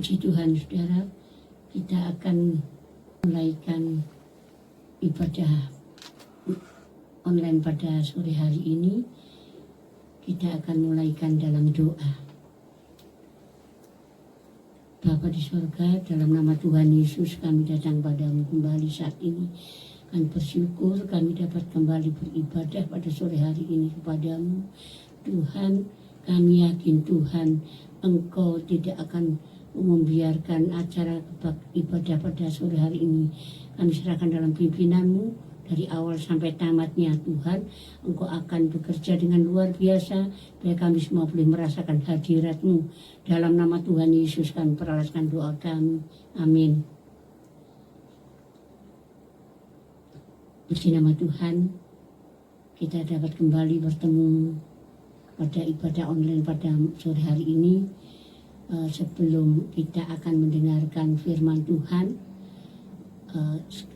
Puji Tuhan, saudara, kita akan mulaikan ibadah online pada sore hari ini. Kita akan mulaikan dalam doa. Bapa di surga, dalam nama Tuhan Yesus kami datang padamu kembali saat ini. Kami bersyukur kami dapat kembali beribadah pada sore hari ini kepadamu. Tuhan, kami yakin Tuhan, Engkau tidak akan membiarkan acara ibadah pada sore hari ini. Kami serahkan dalam pimpinanmu dari awal sampai tamatnya Tuhan. Engkau akan bekerja dengan luar biasa biar kami semua boleh merasakan hadirat-Mu. Dalam nama Tuhan Yesus kami perahkan doa kami. Amin. Puji nama Tuhan, kita dapat kembali bertemu pada ibadah online pada sore hari ini. Sebelum kita akan mendengarkan firman Tuhan,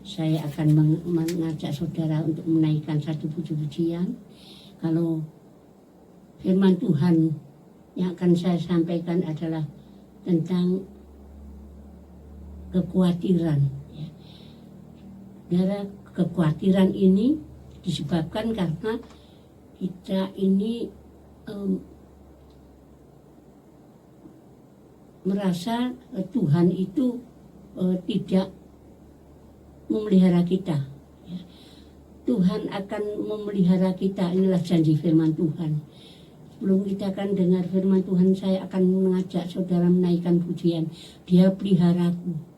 saya akan mengajak saudara untuk menaikkan satu puji-pujian. Kalau firman Tuhan yang akan saya sampaikan adalah tentang kekhawatiran. Saudara, kekhawatiran ini disebabkan karena kita ini merasa Tuhan itu tidak memelihara kita. Tuhan akan memelihara kita, inilah janji firman Tuhan. Sebelum kita akan dengar firman Tuhan, saya akan mengajak saudara menaikkan pujian. Dia peliharaku.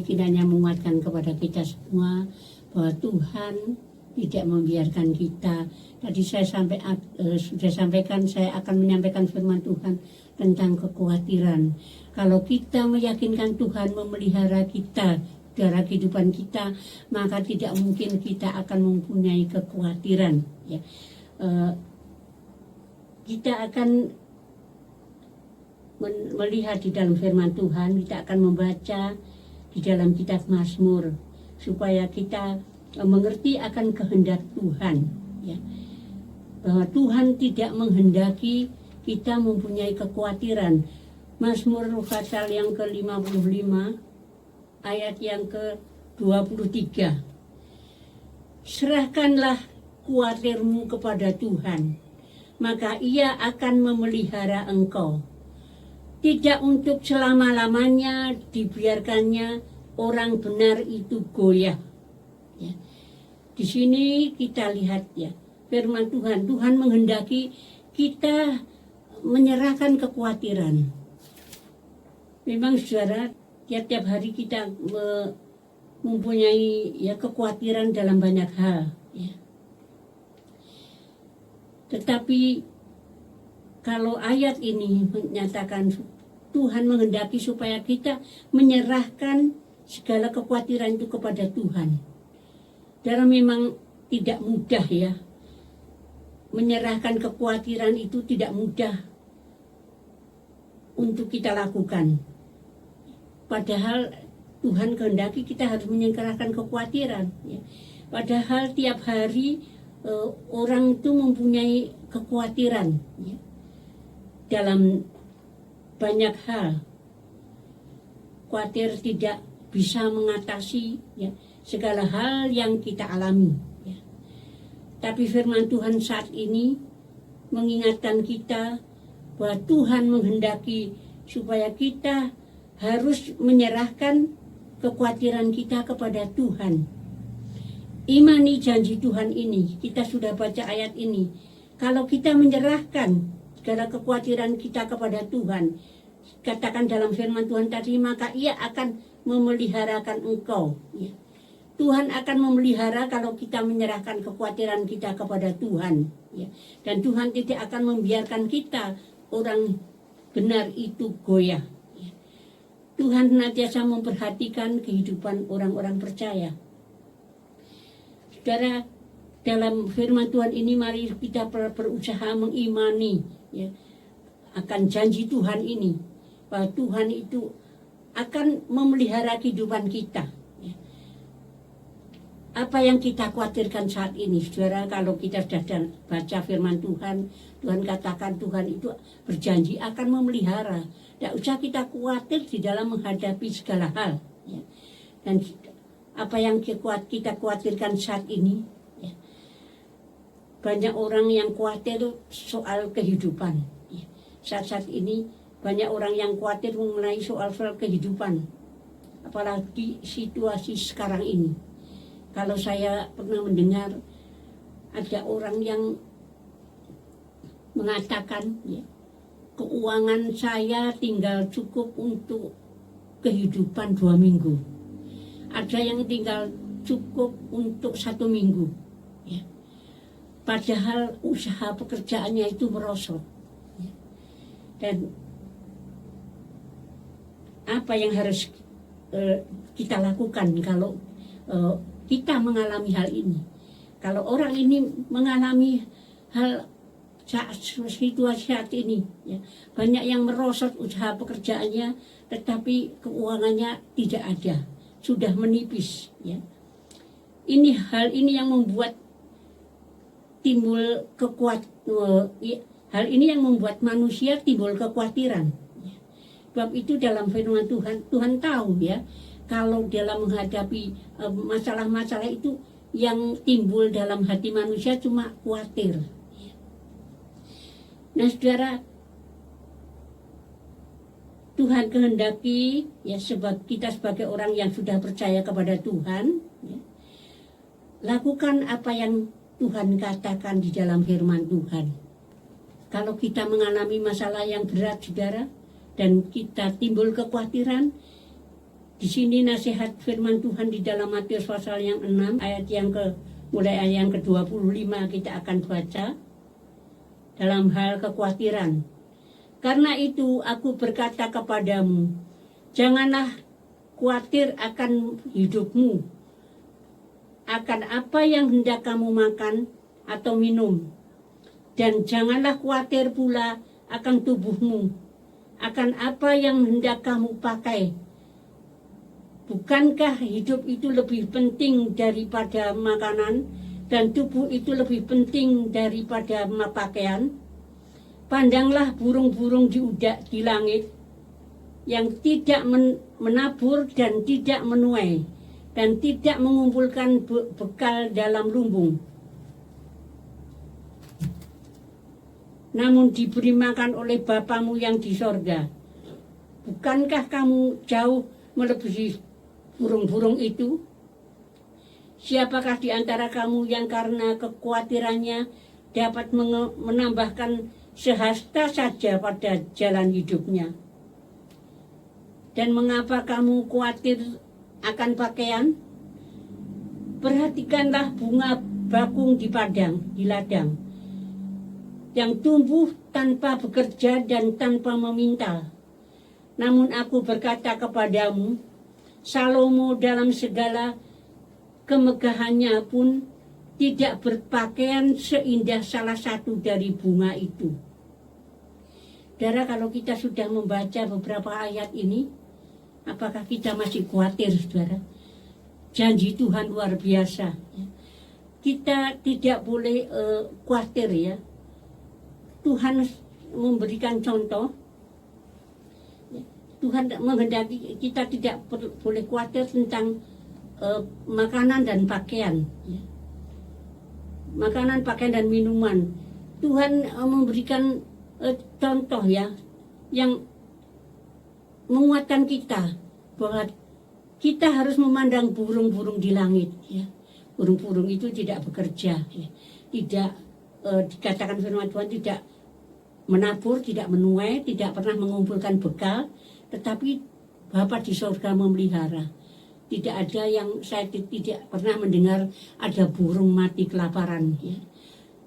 Kiranya menguatkan kepada kita semua bahwa Tuhan tidak membiarkan kita. Tadi saya sudah sampaikan, saya akan menyampaikan firman Tuhan tentang kekhawatiran. Kalau kita meyakinkan Tuhan memelihara kita dalam kehidupan kita, maka tidak mungkin kita akan mempunyai kekhawatiran. Ya. Kita akan melihat di dalam firman Tuhan, kita akan membaca di dalam kitab Mazmur supaya kita mengerti akan kehendak Tuhan, ya. Bahwa Tuhan tidak menghendaki kita mempunyai kekhawatiran. Mazmur pasal yang ke-55 ayat yang ke-23. Serahkanlah khawatirmu kepada Tuhan, maka Ia akan memelihara engkau. Tidak untuk selama-lamanya dibiarkannya orang benar itu goyah. Ya. Di sini kita lihat ya, firman Tuhan. Tuhan menghendaki kita menyerahkan kekhawatiran. Memang saudara, tiap-tiap hari kita mempunyai ya kekhawatiran dalam banyak hal, ya. Tetapi kalau ayat ini menyatakan Tuhan menghendaki supaya kita menyerahkan segala kekhawatiran itu kepada Tuhan. Dan memang tidak mudah ya. Menyerahkan kekhawatiran itu tidak mudah untuk kita lakukan. Padahal Tuhan kehendaki kita harus menyerahkan kekhawatiran. Ya. Padahal tiap hari orang itu mempunyai kekhawatiran ya, dalam banyak hal. Khawatir tidak bisa mengatasi ya, segala hal yang kita alami. Ya. Tapi firman Tuhan saat ini mengingatkan kita bahwa Tuhan menghendaki supaya kita harus menyerahkan kekhawatiran kita kepada Tuhan. Imani janji Tuhan ini, kita sudah baca ayat ini. Kalau kita menyerahkan segala kekhawatiran kita kepada Tuhan, katakan dalam firman Tuhan tadi, maka Ia akan memeliharakan engkau. Ya. Tuhan akan memelihara kalau kita menyerahkan kekhawatiran kita kepada Tuhan. Ya. Dan Tuhan tidak akan membiarkan kita orang benar itu goyah. Ya. Tuhan senantiasa memperhatikan kehidupan orang-orang percaya. Saudara, dalam firman Tuhan ini mari kita berusaha mengimani ya, akan janji Tuhan ini. Bahwa Tuhan itu akan memelihara kehidupan kita. Ya. Apa yang kita khawatirkan saat ini, saudara, kalau kita sudah baca firman Tuhan, Tuhan katakan Tuhan itu berjanji akan memelihara. Tidak usah kita khawatir di dalam menghadapi segala hal. Ya. Dan apa yang kita khawatirkan saat ini, ya. Banyak orang yang khawatir soal kehidupan. Ya. Saat-saat ini banyak orang yang khawatir mengenai soal-soal kehidupan. Apalagi situasi sekarang ini. Kalau saya pernah mendengar ada orang yang mengatakan, ya, keuangan saya tinggal cukup untuk kehidupan 2 minggu. Ada yang tinggal cukup untuk 1 minggu. Ya. Padahal usaha pekerjaannya itu merosot. Ya. Dan apa yang harus kita lakukan kalau kita mengalami hal ini? Kalau orang ini mengalami hal situasi saat ini, ya, banyak yang merosot usaha pekerjaannya, tetapi keuangannya tidak ada. Sudah menipis, ya. Hal ini yang membuat timbul hal ini yang membuat manusia timbul kekhawatiran. Ya. Sebab itu dalam firman Tuhan tahu ya, kalau dalam menghadapi masalah-masalah itu yang timbul dalam hati manusia cuma khawatir. Ya. Nah, saudara, Tuhan kehendaki ya kita sebagai orang yang sudah percaya kepada Tuhan ya, lakukan apa yang Tuhan katakan di dalam firman Tuhan. Kalau kita mengalami masalah yang berat, saudara, dan kita timbul kekhawatiran, di sini nasihat firman Tuhan di dalam Matius pasal yang 6 ayat mulai ayat yang ke-25 kita akan baca dalam hal kekhawatiran. Karena itu aku berkata kepadamu, janganlah khawatir akan hidupmu, akan apa yang hendak kamu makan atau minum. Dan janganlah khawatir pula akan tubuhmu, akan apa yang hendak kamu pakai. Bukankah hidup itu lebih penting daripada makanan, dan tubuh itu lebih penting daripada pakaian? Pandanglah burung-burung di langit yang tidak menabur dan tidak menuai dan tidak mengumpulkan bekal dalam lumbung, namun diberi makan oleh Bapamu yang di sorga. Bukankah kamu jauh melebihi burung-burung itu? Siapakah di antara kamu yang karena kekhawatirannya dapat menambahkan sehasta saja pada jalan hidupnya? Dan mengapa kamu khawatir akan pakaian? Perhatikanlah bunga bakung di ladang, yang tumbuh tanpa bekerja dan tanpa meminta. Namun aku berkata kepadamu, Salomo dalam segala kemegahannya pun tidak berpakaian seindah salah satu dari bunga itu. Saudara, kalau kita sudah membaca beberapa ayat ini, apakah kita masih khawatir, saudara? Janji Tuhan luar biasa. Kita tidak boleh khawatir ya. Tuhan memberikan contoh. Tuhan menghendaki kita tidak boleh khawatir tentang makanan dan pakaian. Makanan, pakaian, dan minuman. Tuhan memberikan contoh ya, yang menguatkan kita bahwa kita harus memandang burung-burung di langit. Ya. Burung-burung itu tidak bekerja, ya. Tidak dikatakan firman Tuhan tidak menabur, tidak menuai, tidak pernah mengumpulkan bekal, tetapi Bapa di surga memelihara. Tidak ada yang saya tidak pernah mendengar ada burung mati kelaparan. Ya.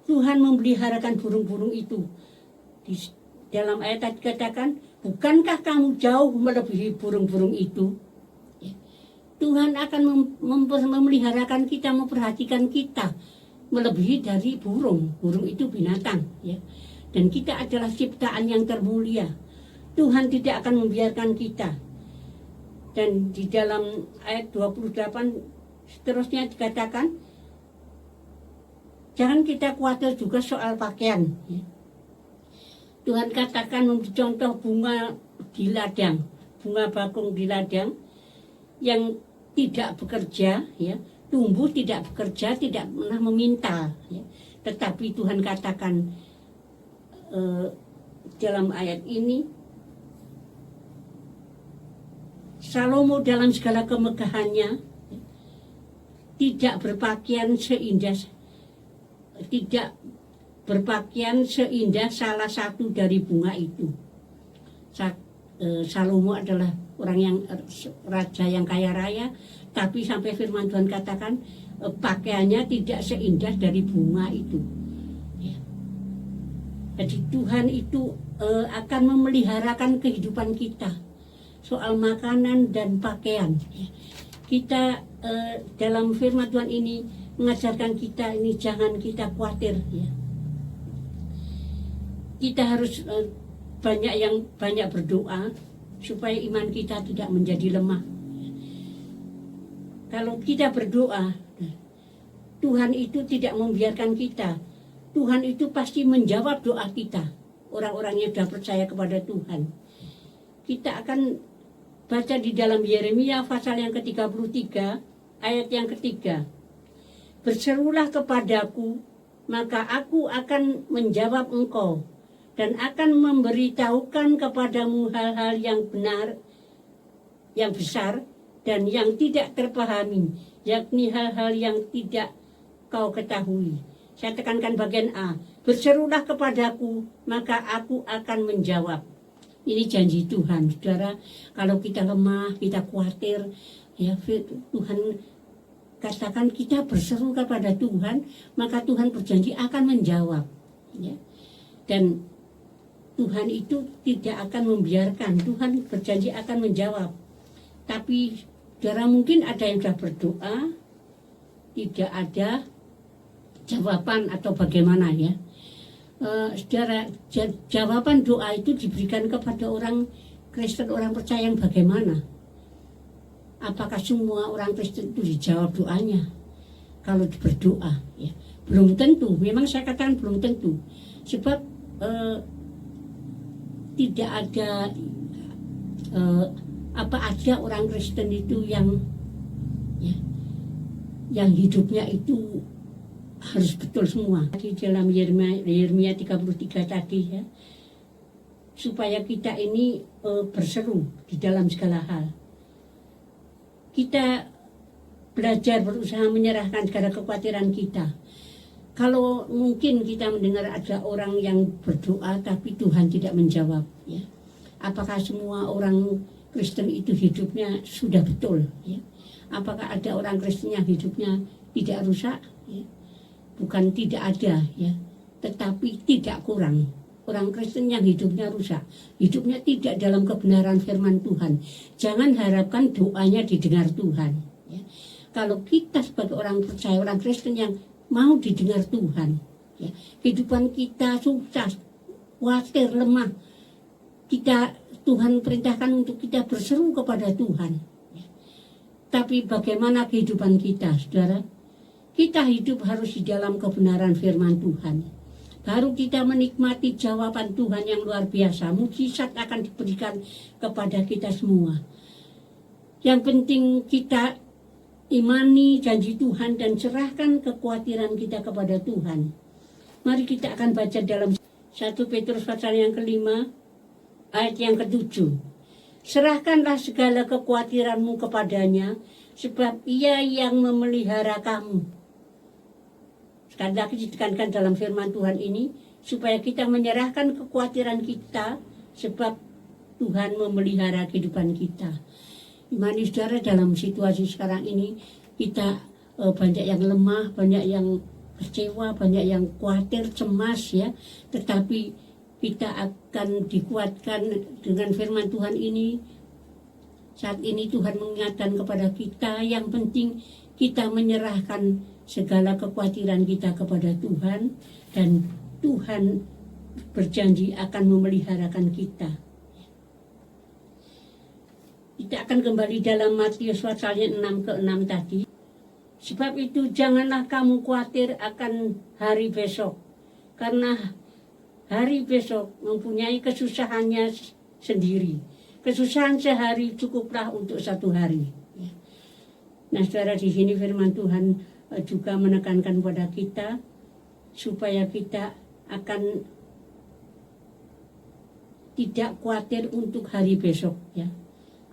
Tuhan memeliharakan burung-burung itu. Di dalam ayat tadi dikatakan, bukankah kamu jauh melebihi burung-burung itu? Ya. Tuhan akan memeliharakan kita, memperhatikan kita melebihi dari burung. Burung itu binatang. Ya. Dan kita adalah ciptaan yang termulia. Tuhan tidak akan membiarkan kita. Dan di dalam ayat 28 seterusnya dikatakan, jangan kita khawatir juga soal pakaian. Ya. Tuhan katakan memberi contoh bunga di ladang, bunga bakung di ladang yang tidak bekerja, ya, tumbuh tidak bekerja, tidak pernah meminta. Ya. Tetapi Tuhan katakan dalam ayat ini, Salomo dalam segala kemegahannya tidak berpakaian seindah salah satu dari bunga itu. Salomo adalah orang yang raja yang kaya raya, tapi sampai firman Tuhan katakan pakaiannya tidak seindah dari bunga itu. Ya. Jadi Tuhan itu akan memeliharakan kehidupan kita soal makanan dan pakaian. Ya. Kita dalam firman Tuhan ini mengajarkan kita ini jangan kita khawatir. Ya. Kita harus banyak berdoa supaya iman kita tidak menjadi lemah. Kalau kita berdoa, Tuhan itu tidak membiarkan kita. Tuhan itu pasti menjawab doa kita. Orang-orang yang sudah percaya kepada Tuhan. Kita akan baca di dalam Yeremia pasal yang ke-33, ayat yang ketiga. Berserulah kepadaku, maka aku akan menjawab engkau, dan akan memberitahukan kepadamu hal-hal yang benar, yang besar, dan yang tidak terpahami, yakni hal-hal yang tidak kau ketahui. Saya tekankan bagian A. Berserulah kepadaku, maka aku akan menjawab. Ini janji Tuhan, saudara. Kalau kita lemah, kita khawatir, ya Tuhan katakan kita berseru kepada Tuhan, maka Tuhan berjanji akan menjawab. Ya. Dan Tuhan itu tidak akan membiarkan, Tuhan berjanji akan menjawab. Tapi saudara mungkin ada yang sudah berdoa, tidak ada jawaban atau bagaimana ya. Saudara, jawaban doa itu diberikan kepada orang Kristen, orang percaya yang bagaimana? Apakah semua orang Kristen itu dijawab doanya kalau berdoa? Ya. Belum tentu, memang saya katakan belum tentu. Sebab tidak ada ada orang Kristen itu yang hidupnya itu harus betul semua. Di dalam Yeremia 33 tadi ya, supaya kita ini berseru di dalam segala hal. Kita belajar berusaha menyerahkan segala kekhawatiran kita. Kalau mungkin kita mendengar ada orang yang berdoa tapi Tuhan tidak menjawab, ya. Apakah semua orang Kristen itu hidupnya sudah betul, ya. Apakah ada orang Kristen yang hidupnya tidak rusak? Ya. Bukan tidak ada, ya, tetapi tidak kurang. Orang Kristen yang hidupnya rusak, hidupnya tidak dalam kebenaran firman Tuhan. Jangan harapkan doanya didengar Tuhan. Ya. Kalau kita sebagai orang percaya, orang Kristen yang mau didengar Tuhan, ya, kehidupan kita susah, khawatir, lemah. Tuhan perintahkan untuk kita berseru kepada Tuhan. Ya. Tapi bagaimana kehidupan kita, saudara? Kita hidup harus di dalam kebenaran firman Tuhan. Baru kita menikmati jawaban Tuhan yang luar biasa. Mukjizat akan diberikan kepada kita semua. Yang penting kita imani janji Tuhan dan serahkan kekhawatiran kita kepada Tuhan. Mari kita akan baca dalam 1 Petrus pasal yang ke-5 ayat yang ke-7. Serahkanlah segala kekhawatiranmu kepadanya, sebab Ia yang memelihara kamu. Sekali lagi ditekankan dalam firman Tuhan ini, supaya kita menyerahkan kekhawatiran kita, sebab Tuhan memelihara kehidupan kita. Imani saudara, dalam situasi sekarang ini, kita banyak yang lemah, banyak yang kecewa, banyak yang khawatir, cemas, ya. Tetapi kita akan dikuatkan dengan firman Tuhan ini. Saat ini Tuhan mengingatkan kepada kita, yang penting kita menyerahkan segala kekhawatiran kita kepada Tuhan, dan Tuhan berjanji akan memeliharakan kita. Kita akan kembali dalam Matius pasal 6 ke 6 tadi. Sebab itu janganlah kamu khawatir akan hari besok, karena hari besok mempunyai kesusahannya sendiri. Kesusahan sehari cukuplah untuk satu hari. Nah, saudara, di sini firman Tuhan juga menekankan pada kita supaya kita akan tidak khawatir untuk hari besok, ya.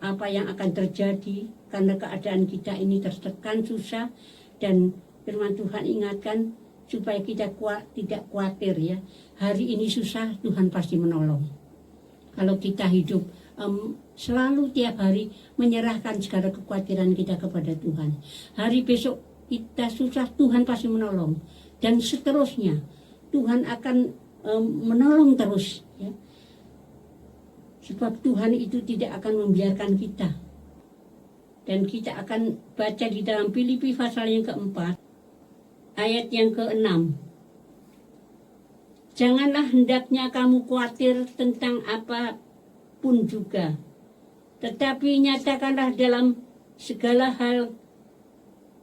Apa yang akan terjadi karena keadaan kita ini tertekan, susah, dan firman Tuhan ingatkan supaya kita tidak khawatir, ya. Hari ini susah, Tuhan pasti menolong. Kalau kita hidup selalu tiap hari menyerahkan segala kekhawatiran kita kepada Tuhan. Hari besok kita susah, Tuhan pasti menolong. Dan seterusnya, Tuhan akan menolong terus, ya. Sebab Tuhan itu tidak akan membiarkan kita. Dan kita akan baca di dalam Filipi pasal yang ke-4, ayat yang ke-6. Janganlah hendaknya kamu khawatir tentang apapun juga, tetapi nyatakanlah dalam segala hal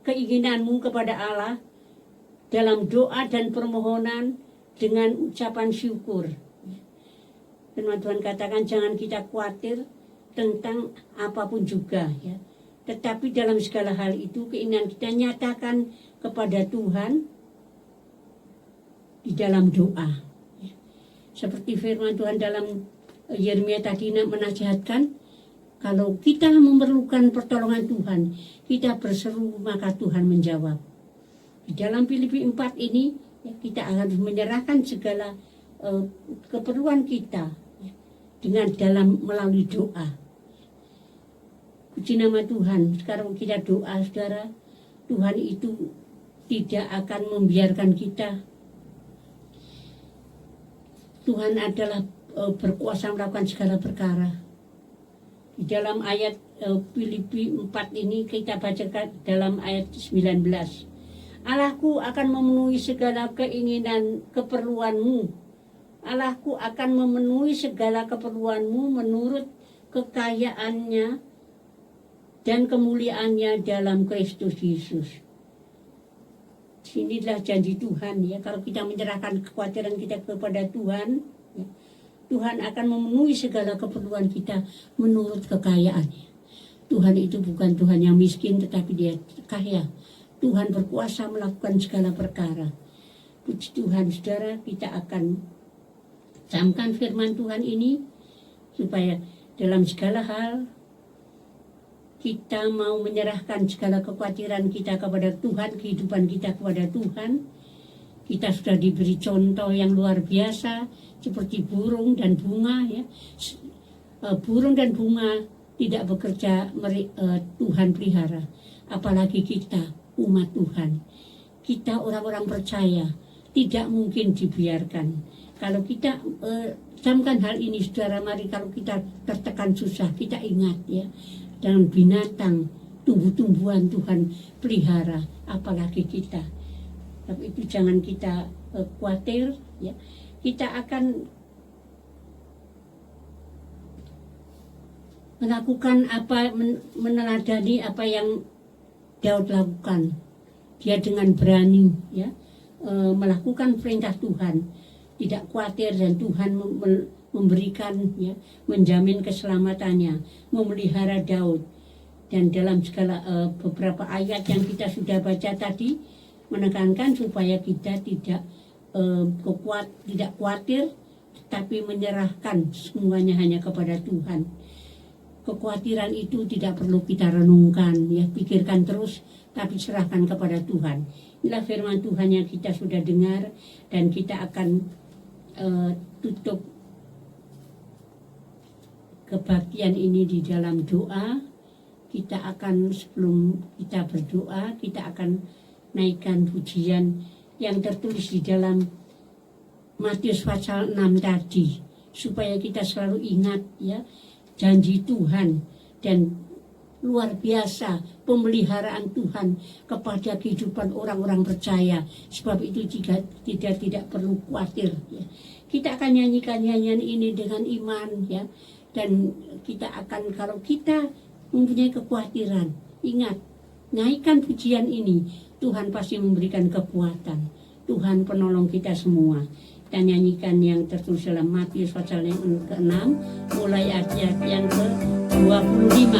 keinginanmu kepada Allah dalam doa dan permohonan dengan ucapan syukur. Firman Tuhan katakan jangan kita khawatir tentang apapun juga, ya. Tetapi dalam segala hal itu keinginan kita nyatakan kepada Tuhan di dalam doa, ya. Seperti firman Tuhan dalam Yeremia tadi menasihatkan, kalau kita memerlukan pertolongan Tuhan, kita berseru maka Tuhan menjawab. Di dalam Filipi 4 ini, ya, kita harus menyerahkan segala keperluan kita, ya, dengan melalui doa. Puji nama Tuhan. Sekarang kita doa, saudara. Tuhan itu tidak akan membiarkan kita. Tuhan adalah berkuasa melakukan segala perkara. Di dalam ayat Filipi 4 ini kita bacakan dalam ayat 19. Allahku akan memenuhi segala keinginan keperluanmu. Allahku akan memenuhi segala keperluanmu menurut kekayaannya dan kemuliaannya dalam Kristus Yesus. Inilah janji Tuhan, ya. Kalau kita menyerahkan kekhawatiran kita kepada Tuhan, ya, Tuhan akan memenuhi segala keperluan kita menurut kekayaannya. Tuhan itu bukan Tuhan yang miskin, tetapi Dia kaya. Tuhan berkuasa melakukan segala perkara. Puji Tuhan, saudara, kita akan camkan firman Tuhan ini supaya dalam segala hal kita mau menyerahkan segala kekhawatiran kita kepada Tuhan, kehidupan kita kepada Tuhan. Kita sudah diberi contoh yang luar biasa seperti burung dan bunga, ya. Burung dan bunga tidak bekerja Tuhan pelihara, apalagi kita umat Tuhan. Kita orang-orang percaya tidak mungkin dibiarkan. Kalau kita camkan hal ini saudara, mari kalau kita tertekan susah, kita ingat ya, dengan binatang, tumbuh-tumbuhan Tuhan pelihara, apalagi kita. Tapi itu jangan kita khawatir ya. Kita akan melakukan apa, meneladani apa yang Daud lakukan. Dia dengan berani ya melakukan perintah Tuhan, tidak khawatir, dan Tuhan memberikan ya, menjamin keselamatannya, memelihara Daud. Dan dalam segala beberapa ayat yang kita sudah baca tadi menekankan supaya kita tidak tidak khawatir, tapi menyerahkan semuanya hanya kepada Tuhan. Kekhawatiran itu tidak perlu kita renungkan ya, pikirkan terus, tapi serahkan kepada Tuhan. Inilah firman Tuhan yang kita sudah dengar, dan kita akan tutup kebaktian ini di dalam doa. Kita akan, sebelum kita berdoa, kita akan naikkan pujian yang tertulis di dalam Matius pasal 6 tadi, supaya kita selalu ingat ya, janji Tuhan dan luar biasa pemeliharaan Tuhan kepada kehidupan orang-orang percaya. Sebab itu kita tidak perlu khawatir ya. Kita akan nyanyikan nyanyian ini dengan iman ya, dan kita akan, kalau kita mempunyai kekhawatiran, ingat, naikkan pujian ini, Tuhan pasti memberikan kekuatan. Tuhan penolong kita semua. Kita nyanyikan yang tertulis dalam Matius pasal yang ke-6 mulai ayat yang ke-25.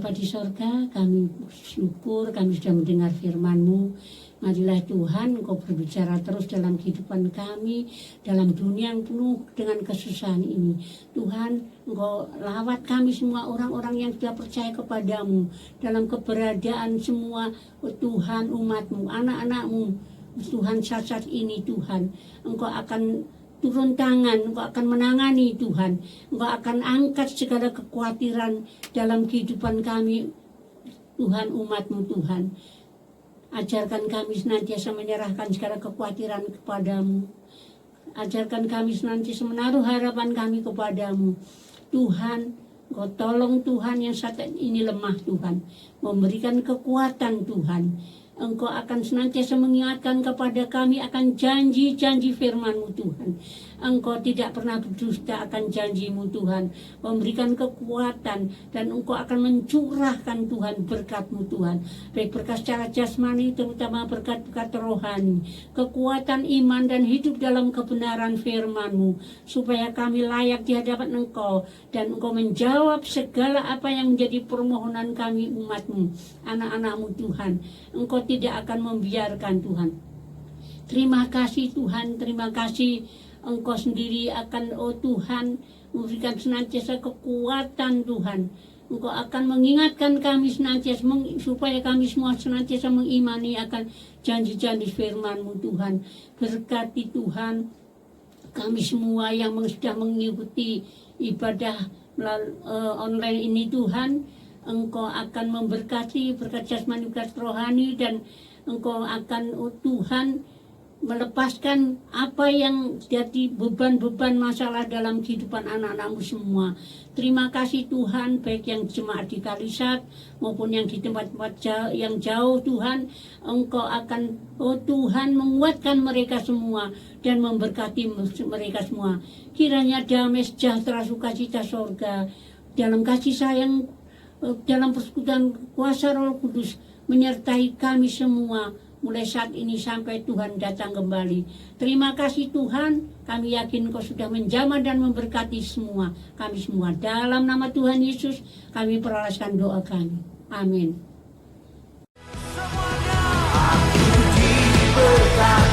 Bapa di sorga, kami syukur kami sudah mendengar firman-Mu. Marilah Tuhan, Engkau berbicara terus dalam kehidupan kami, dalam dunia yang penuh dengan kesusahan ini. Tuhan, Engkau lawat kami semua orang-orang yang sudah percaya kepadamu, dalam keberadaan semua Tuhan umat-Mu, anak-anak-Mu. Tuhan, saat-saat ini Tuhan, Engkau akan turun tangan, Engkau akan menangani Tuhan. Engkau akan angkat segala kekhawatiran dalam kehidupan kami, Tuhan, umat-Mu Tuhan. Ajarkan kami senantiasa menyerahkan segala kekhawatiran kepadamu. Ajarkan kami senantiasa menaruh harapan kami kepadamu. Tuhan, Engkau tolong Tuhan yang saat ini lemah Tuhan. Memberikan kekuatan Tuhan. Engkau akan senantiasa mengingatkan kepada kami akan janji-janji firman-Mu Tuhan. Engkau tidak pernah berdusta akan janji-Mu Tuhan. Memberikan kekuatan dan Engkau akan mencurahkan Tuhan berkat-Mu Tuhan. Baik berkat secara jasmani terutama berkat-berkat rohani. Kekuatan iman dan hidup dalam kebenaran firman-Mu. Supaya kami layak di hadapan Engkau. Dan Engkau menjawab segala apa yang menjadi permohonan kami umat-Mu. Anak-anak-Mu Tuhan. Engkau tidak akan membiarkan Tuhan. Terima kasih Tuhan, terima kasih Engkau sendiri akan, oh Tuhan, memberikan senantiasa kekuatan Tuhan. Engkau akan mengingatkan kami senantiasa, supaya kami semua senantiasa mengimani akan janji-janji firman-Mu Tuhan. Berkati Tuhan, kami semua yang sudah mengikuti ibadah online ini Tuhan. Engkau akan memberkati berkat jasmani, berkat rohani, dan Engkau akan, oh Tuhan, melepaskan apa yang jadi beban-beban masalah dalam kehidupan anak-anak-Mu semua. Terima kasih Tuhan, baik yang jemaat di Kalisat maupun yang di tempat-tempat yang jauh Tuhan. Engkau akan, oh Tuhan, menguatkan mereka semua dan memberkati mereka semua. Kiranya damai sejahtera sukacita sorga dalam kasih sayang, dalam persekutuan kuasa Roh Kudus menyertai kami semua mulai saat ini sampai Tuhan datang kembali. Terima kasih Tuhan, kami yakin Kau sudah menjamah dan memberkati semua kami semua. Dalam nama Tuhan Yesus kami perolehkan doa kami. Amin. Semuanya aku diberkati.